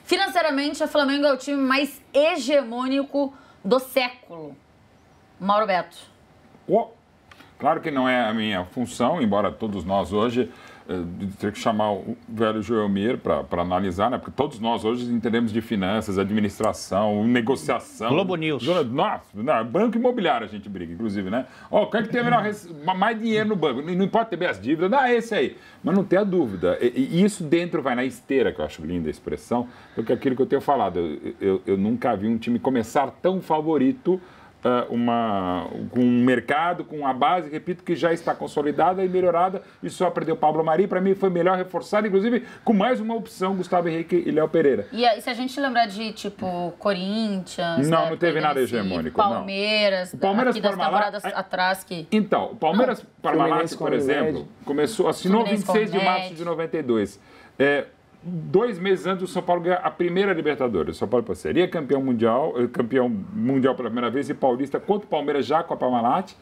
Financeiramente, o Flamengo é o time mais hegemônico do século. Mauro Beto. Claro que não é a minha função, embora todos nós hoje ter que chamar o velho Joelmir para analisar, né? Porque todos nós hoje entendemos de finanças, administração, negociação. Globo News. Nossa, banco imobiliário a gente briga, inclusive, né? Quer que tenha mais dinheiro no banco? Não importa ter as dívidas, esse aí. Mas não tenha dúvida. E isso dentro vai na esteira, que eu acho linda a expressão, porque é aquilo que eu tenho falado. Eu nunca vi um time começar tão favorito com um mercado, com uma base, repito, que já está consolidada e melhorada, e só perdeu o Pablo Mari, para mim foi melhor reforçado, inclusive com mais uma opção, Gustavo Henrique e Léo Pereira. E se a gente lembrar de, tipo, Corinthians... Não teve nada hegemônico, Palmeiras, não. O Palmeiras aqui das temporadas atrás que... Então, o Palmeiras Parmalat, por exemplo, assinou 26 de março de 92. 2 meses antes, o São Paulo ganhou a primeira Libertadores. O São Paulo seria campeão mundial pela primeira vez e paulista contra o Palmeiras já com a Parmalat.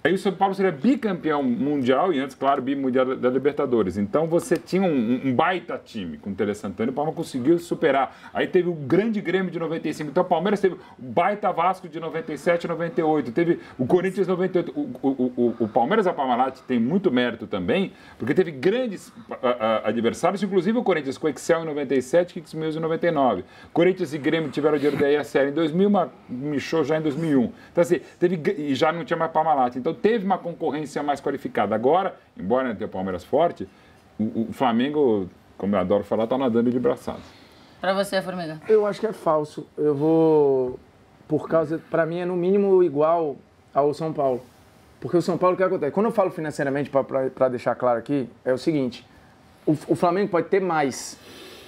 Aí o São Paulo seria bicampeão mundial e antes, claro, bimundial da Libertadores. Então você tinha um baita time com o Tele Santana e o Palmeiras conseguiu superar. Aí teve o grande Grêmio de 95. Então o Palmeiras teve o baita Vasco de 97 e 98. Teve o Corinthians 98. O Palmeiras a Parmalat tem muito mérito também, porque teve grandes adversários, inclusive o Corinthians com o Excel em 97 e o X-Meus em 99. Corinthians e Grêmio tiveram o dinheiro da ESL em 2000, mas Michô já em 2001. Então assim, e já não tinha mais Parmalat. Então teve uma concorrência mais qualificada. Agora, embora não tenha o Palmeiras forte, o Flamengo, como eu adoro falar, está nadando de braçadas. Para você, Formiga? Eu acho que é falso. Eu vou... Para mim, é no mínimo igual ao São Paulo. Porque o São Paulo, o que acontece? Quando eu falo financeiramente, para deixar claro aqui, é o seguinte. O Flamengo pode ter mais,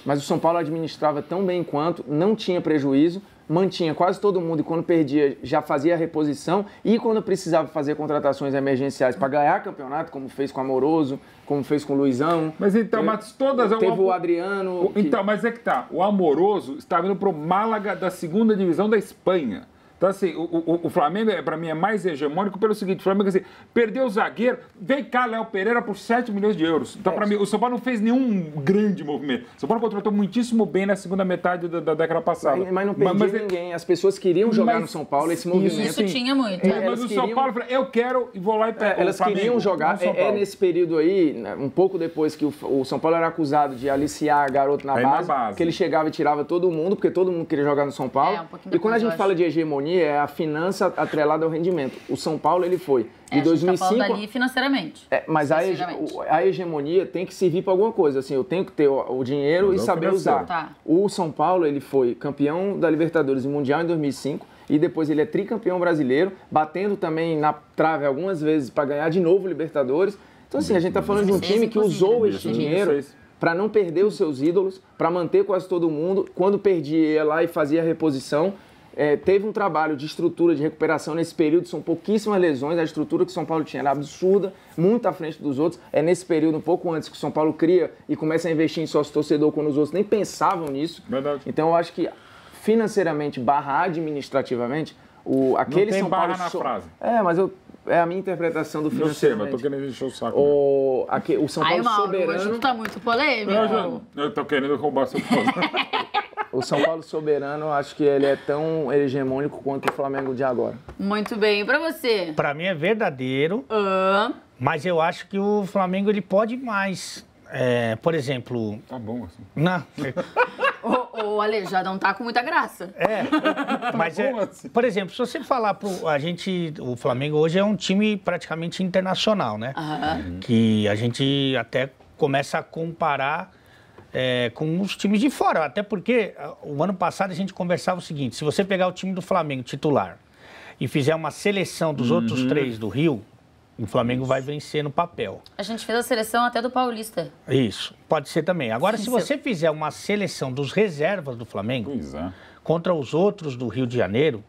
mas o São Paulo administrava tão bem quanto, não tinha prejuízo, mantinha quase todo mundo e quando perdia já fazia a reposição e quando precisava fazer contratações emergenciais para ganhar campeonato, como fez com o Amoroso, como fez com o Luizão. Mas então, mas todas... Teve o Adriano... Então, mas é que tá, o Amoroso estava indo para o Málaga da 2ª divisão da Espanha. Então, assim, o Flamengo, para mim, é mais hegemônico pelo seguinte, o Flamengo, assim, perdeu o zagueiro, veio cá Léo Pereira por 7 milhões de euros. Então, para mim, o São Paulo não fez nenhum grande movimento. O São Paulo contratou muitíssimo bem na segunda metade da década passada. Mas não perdia ninguém. As pessoas queriam jogar no São Paulo esse movimento. Isso tinha muito. Mas o São Paulo falou, eu quero e vou lá e pego. Elas queriam jogar. Nesse período aí, um pouco depois que o São Paulo era acusado de aliciar garoto na base, que ele chegava e tirava todo mundo, porque todo mundo queria jogar no São Paulo. E quando a gente fala de hegemonia, é a finança atrelada ao rendimento. O São Paulo, ele foi de 2005... A gente tá falando ali financeiramente. Mas a hegemonia tem que servir para alguma coisa. Assim, eu tenho que ter o dinheiro e saber usar. Tá. O São Paulo, ele foi campeão da Libertadores e Mundial em 2005 e depois ele é tricampeão brasileiro, batendo também na trave algumas vezes para ganhar de novo Libertadores. Então, assim, a gente tá falando de um time que usou este dinheiro para não perder os seus ídolos, para manter quase todo mundo. Quando perdia, ia lá e fazia a reposição. Teve um trabalho de estrutura, de recuperação nesse período, são pouquíssimas lesões, a estrutura que o São Paulo tinha era absurda, muito à frente dos outros. É nesse período, um pouco antes, que o São Paulo cria e começa a investir em sócio-torcedor quando os outros nem pensavam nisso. Verdade. Então eu acho que financeiramente, administrativamente, aquele não tem São Paulo... barra na frase. Mas é a minha interpretação do financeiramente. Eu sei, mas tô querendo encher o saco. O São Paulo soberano... Hoje tu tá muito polêmico. Eu tô querendo roubar seu posto. O São Paulo soberano, acho que ele é tão hegemônico quanto o Flamengo de agora. Muito bem. E pra você? Pra mim é verdadeiro, mas eu acho que o Flamengo ele pode mais. Por exemplo... Tá bom assim. Não. O Ale já não tá com muita graça. Mas por exemplo, se você falar o Flamengo hoje é um time praticamente internacional, né? Que a gente até começa a comparar com os times de fora. Até porque o ano passado a gente conversava o seguinte, se você pegar o time do Flamengo titular e fizer uma seleção dos outros 3 do Rio, o Flamengo vai vencer no papel. A gente fez a seleção até do Paulista. Isso, pode ser também. Agora, se você fizer uma seleção dos reservas do Flamengo contra os outros do Rio de Janeiro,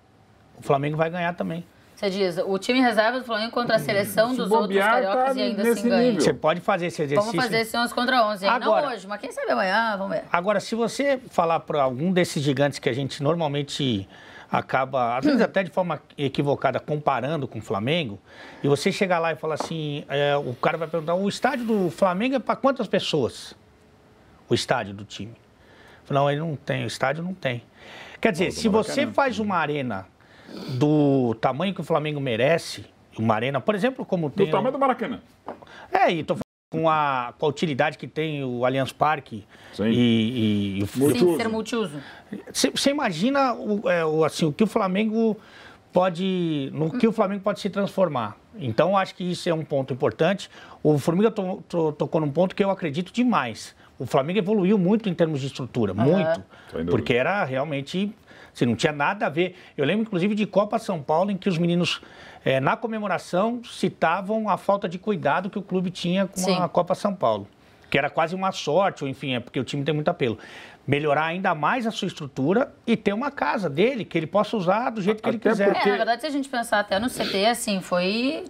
o Flamengo vai ganhar também. Você diz, o time reserva do Flamengo contra a seleção dos outros cariocas e ainda assim ganha. Você pode fazer esse exercício. Vamos fazer esse 11 contra 11. Agora, não hoje, mas quem sabe amanhã, vamos ver. Agora, se você falar para algum desses gigantes que a gente normalmente acaba, às vezes até de forma equivocada, comparando com o Flamengo, e você chegar lá e falar assim, o cara vai perguntar, o estádio do Flamengo é para quantas pessoas? O estádio do time. Não, ele não tem, o estádio não tem. Quer dizer, se você faz uma arena do tamanho que o Flamengo merece, uma arena, por exemplo, como tem... Do tamanho do Maracanã. E tô falando com a utilidade que tem o Allianz Parque e o ser multiuso. Você imagina assim, o que o Flamengo pode... No que o Flamengo pode se transformar. Então, acho que isso é um ponto importante. O Formiga tocou num ponto que eu acredito demais. O Flamengo evoluiu muito em termos de estrutura, muito. Porque era realmente... Assim, não tinha nada a ver. Eu lembro, inclusive, de Copa São Paulo, em que os meninos, na comemoração, citavam a falta de cuidado que o clube tinha com a Copa São Paulo. Que era quase uma sorte, ou enfim, porque o time tem muito apelo. Melhorar ainda mais a sua estrutura e ter uma casa dele, que ele possa usar do jeito que ele quiser. Porque... na verdade, se a gente pensar até no CT, assim, foi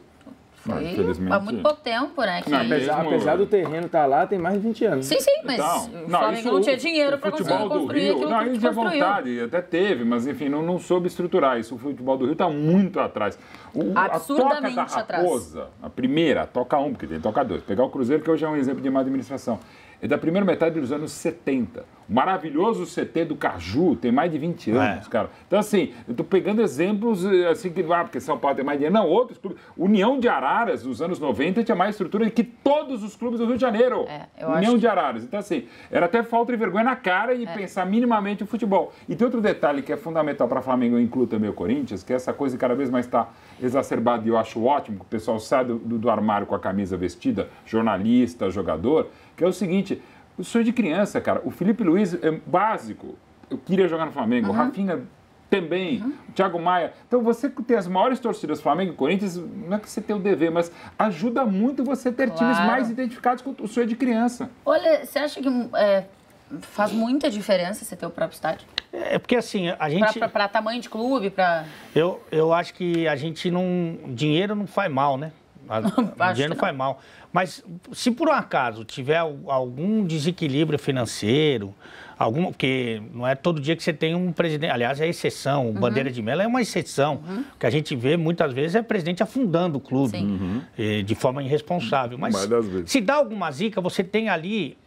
há muito pouco tempo, né? Que... Não, apesar do terreno estar lá, tem mais de 20 anos. Sim, mas o Flamengo não tinha dinheiro para conseguir construir aquilo que ele tinha vontade, até teve, mas enfim, não soube estruturar isso. O futebol do Rio está muito atrás. Absurdamente a Toca da Raposa, a primeira, Toca 1, porque tem Toca 2. Pegar o Cruzeiro, que hoje é um exemplo de má administração. É da primeira metade dos anos 70. O maravilhoso CT do Caju tem mais de 20 anos, cara. Então, assim, eu tô pegando exemplos, assim, que porque São Paulo tem mais dinheiro. Não, outros clubes. União de Araras, nos anos 90, tinha mais estrutura que todos os clubes do Rio de Janeiro. União de Araras. Então, assim, era até falta de vergonha na cara e pensar minimamente o futebol. E tem outro detalhe que é fundamental para o Flamengo, eu incluo também o Corinthians, que é essa coisa que cada vez mais está exacerbada, e eu acho ótimo, que o pessoal sai do armário com a camisa vestida, jornalista, jogador, que é o seguinte, o sonho de criança, cara, o Felipe Luiz é básico, eu queria jogar no Flamengo, o Rafinha também, o Thiago Maia. Então, você que tem as maiores torcidas, Flamengo e Corinthians, não é que você tem o dever, mas ajuda muito você ter times mais identificados com o sonho de criança. Olha, você acha que faz muita diferença você ter o próprio estádio? É porque assim, a gente... Para tamanho de clube, para... Eu acho que a gente não... Dinheiro não faz mal, né? Dinheiro não faz mal. Mas se por um acaso tiver algum desequilíbrio financeiro, porque não é todo dia que você tem um presidente, aliás, é exceção, o Bandeira de Melo é uma exceção, o que a gente vê muitas vezes é o presidente afundando o clube, de forma irresponsável. Mas se dá alguma zica, você tem ali,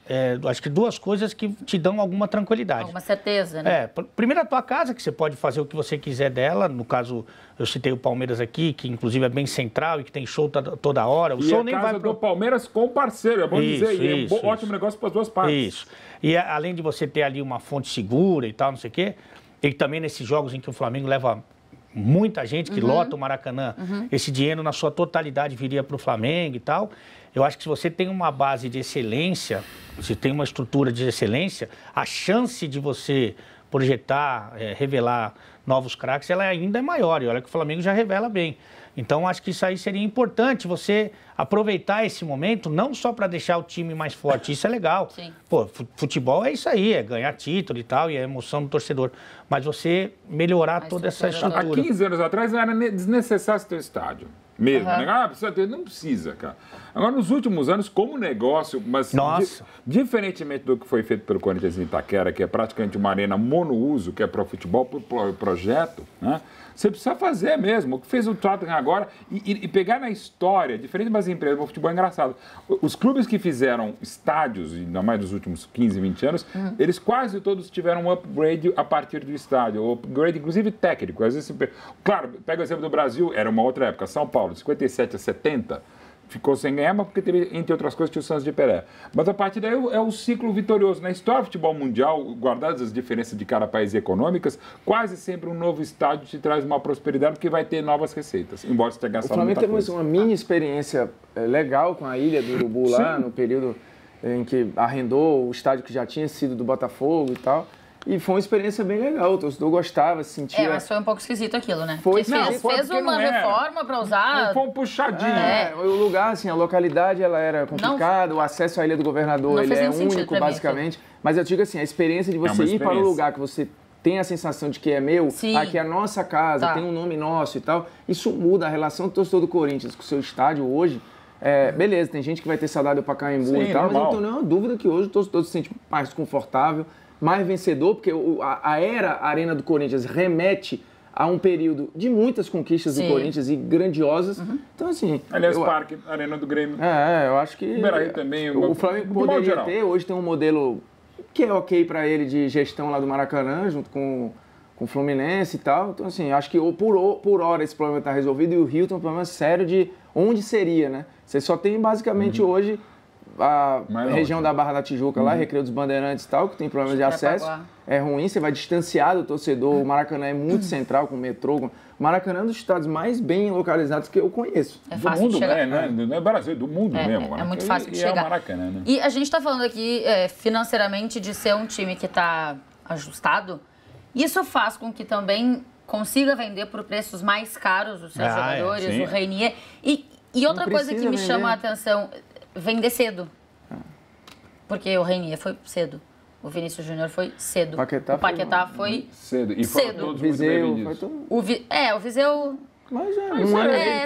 acho que duas coisas que te dão alguma tranquilidade. Alguma certeza, né? Primeiro a tua casa, que você pode fazer o que você quiser dela, no caso, eu citei o Palmeiras aqui, que inclusive é bem central e que tem show toda hora. O show nem vai do Palmeiras com o parceiro, é bom dizer, e é ótimo negócio para as duas partes. Isso. E além de você ter ali uma fonte segura e tal, não sei o quê, e também nesses jogos em que o Flamengo leva muita gente, que lota o Maracanã, esse dinheiro na sua totalidade viria para o Flamengo e tal. Eu acho que se você tem uma base de excelência, se tem uma estrutura de excelência, a chance de você projetar, revelar novos craques, ela ainda é maior. E olha que o Flamengo já revela bem. Então, acho que isso aí seria importante, você aproveitar esse momento, não só para deixar o time mais forte, isso é legal. Sim. Pô, futebol é isso aí, é ganhar título e tal, e é a emoção do torcedor. Mas você melhorar toda essa estrutura. Há 15 anos atrás era desnecessário ter estádio. Mesmo, né? Precisa ter, não precisa, cara. Agora, nos últimos anos, como negócio, mas diferentemente do que foi feito pelo Corinthians em Itaquera, que é praticamente uma arena monouso, que é para o futebol, por projeto, né? Você precisa fazer mesmo. O que fez o Tottenham agora e pegar na história, diferente das empresas, o futebol é engraçado. Os clubes que fizeram estádios, ainda mais nos últimos 15, 20 anos, eles quase todos tiveram um upgrade a partir do estádio. Um upgrade, inclusive, técnico. Às vezes, claro, pega o exemplo do Brasil, era uma outra época, São Paulo, de 57 a 70, ficou sem ganhar, mas porque teve, entre outras coisas, tinha o Santos de Pelé. Mas a partir daí é o ciclo vitorioso. Na história do futebol mundial, guardadas as diferenças de cada país econômicas, quase sempre um novo estádio te traz uma prosperidade, porque vai ter novas receitas, embora você tenha gastado muita coisa. O Flamengo teve uma mini experiência legal com a Ilha do Urubu lá, no período em que arrendou o estádio que já tinha sido do Botafogo e tal. E foi uma experiência bem legal, o torcedor gostava, se sentia... mas foi um pouco esquisito aquilo, né? Foi fez uma reforma para usar... Não foi um puxadinho. O lugar, assim, a localidade, ela era complicada, o acesso à Ilha do Governador, ele é único, basicamente. Mas eu digo assim, a experiência de você ir para um lugar que você tem a sensação de que é meu, aqui é a nossa casa, tem um nome nosso e tal, isso muda a relação do torcedor do Corinthians com o seu estádio hoje. Beleza, tem gente que vai ter saudade do Pacaembu e tal, mas eu não tenho nenhuma dúvida que hoje o torcedor se sente mais confortável, mais vencedor, porque a Arena do Corinthians remete a um período de muitas conquistas do Corinthians e grandiosas. Então, assim... Aliás, Parque, Arena do Grêmio. Eu acho que... Iberaí também. O Flamengo poderia ter, hoje tem um modelo que é ok para ele de gestão lá do Maracanã, junto com o Fluminense e tal. Então, assim, acho que por hora esse problema está resolvido e o Rio tem um problema sério de onde seria, né? Você só tem basicamente hoje a região da Barra da Tijuca lá, Recreio dos Bandeirantes e tal, que tem problemas de acesso. É ruim, você vai distanciar do torcedor. O Maracanã é muito central, com o metrô. O Maracanã é um dos estados mais bem localizados que eu conheço. É fácil do mundo, de chegar. Não é Brasil, do mundo mesmo. É muito fácil de chegar. É o Maracanã, né? E a gente está falando aqui financeiramente de ser um time que está ajustado. Isso faz com que também consiga vender por preços mais caros os seus jogadores, o Reinier. E outra coisa que me chama a atenção, vender cedo. Porque o Reinier foi cedo. O Vinícius Júnior foi cedo. O Paquetá foi cedo. E foram todos muito bem vendidos. O Viseu... Mas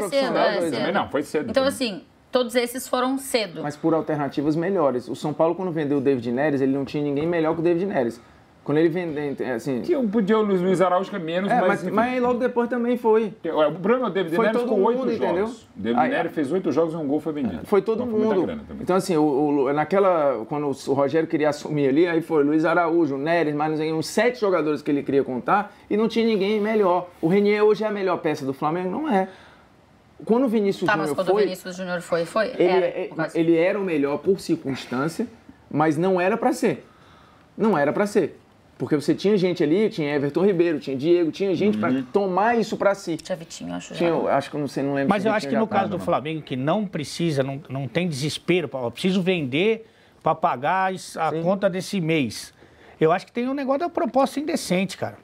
cedo. Não, foi cedo. Então, assim, todos esses foram cedo. Mas por alternativas melhores. O São Paulo, quando vendeu o David Neres, ele não tinha ninguém melhor que o David Neres. Quando ele vendeu, assim... Podia o Luiz Araújo, que é menos, mas logo depois também foi. O problema do David Neres ficou 8 jogos. Entendeu? O David Neres fez 8 jogos e um gol foi vendido. Foi todo mundo. Então, assim, quando o Rogério queria assumir ali, aí foi Luiz Araújo, Neres, mais uns 7 jogadores que ele queria contar e não tinha ninguém melhor. O Reinier hoje é a melhor peça do Flamengo? Não é. Quando o Vinícius Júnior mas quando o Vinícius Júnior foi ele era o melhor por circunstância, mas não era para ser. Não era para ser. Porque você tinha gente ali, tinha Everton Ribeiro, tinha Diego, tinha gente para tomar isso para si. Tinha Vitinho, acho. Acho que você não lembra. Mas eu acho que no caso do Flamengo, que não precisa, não tem desespero, eu preciso vender para pagar a conta desse mês. Eu acho que tem um negócio da proposta indecente, cara.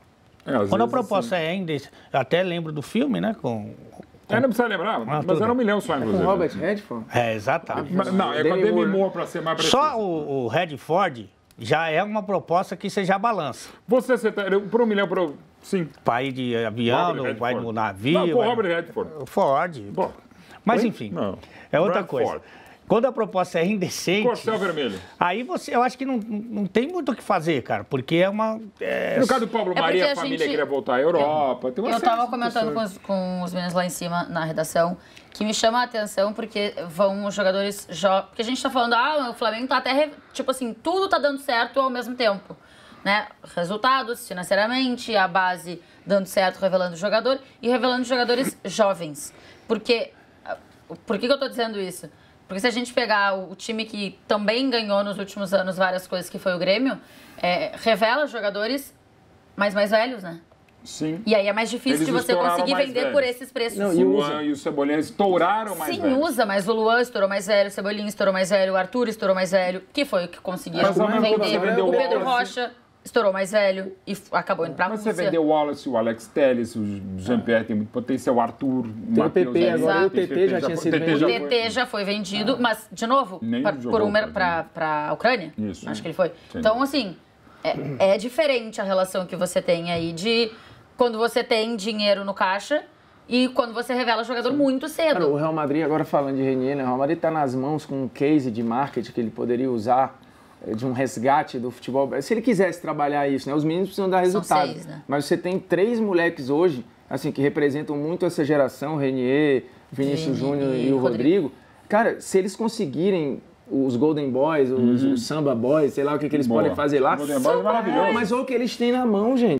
Quando a proposta é indecente, eu até lembro do filme, né, não precisa lembrar, mas era 1 milhão só, inclusive. Com Robert Redford? Exatamente. Não, é com a Demi Moore, para ser mais preciso. Só o Redford já é uma proposta que você já balança. Você por 1 milhão, sim. Pai de avião, pai do navio. Não, por Robert Redford. Ford. Bom, mas enfim, é outra coisa. Ford. Quando a proposta é indecente... Corcel vermelho. Aí eu acho que não tem muito o que fazer, cara, porque é uma... No caso do Pablo Maria, a família queria voltar à Europa. Eu estava comentando com os meninos lá em cima, na redação, que me chama a atenção porque vão os jogadores jovens... Porque a gente está falando, o Flamengo tá até... Tipo assim, tudo tá dando certo ao mesmo tempo, né? Resultados, financeiramente, a base dando certo, revelando o jogador e revelando jogadores jovens. Porque... Por que eu tô dizendo isso? Porque se a gente pegar o time que também ganhou nos últimos anos várias coisas, que foi o Grêmio, revela jogadores mais velhos, né? Sim. E aí é mais difícil de você conseguir vender por esses preços. Não, o Luan e o Cebolinha estouraram mais velho. Sim, usa, mas o Luan estourou mais velho, o Cebolinha estourou mais velho, o Arthur estourou mais velho, que foi o que conseguiu vender. O Pedro Rocha estourou mais velho e acabou indo pra Rússia. Mas você vendeu o Wallace, o Alex Telles, o Jean-Pierre tem muito potencial, o Arthur, o Matheus. Agora o TT já tinha sido vendido. O TT já foi vendido, mas, de novo, pra Ucrânia. Isso. Acho que ele foi. Então, assim, é diferente a relação que você tem aí de quando você tem dinheiro no caixa e quando você revela jogador muito cedo. Cara, o Real Madrid, agora falando de Reinier, né? O Real Madrid está nas mãos com um case de marketing que ele poderia usar de um resgate do futebol. Se ele quisesse trabalhar isso, né? Os meninos precisam dar resultado. São 6, né? Mas você tem 3 moleques hoje, assim, que representam muito essa geração, Reinier, Vinícius Júnior e o Rodrigo. Cara, se eles conseguirem os Golden Boys, os Samba Boys, sei lá o que eles podem fazer lá. Golden Boys é maravilhoso. Mas olha o que eles têm na mão, gente.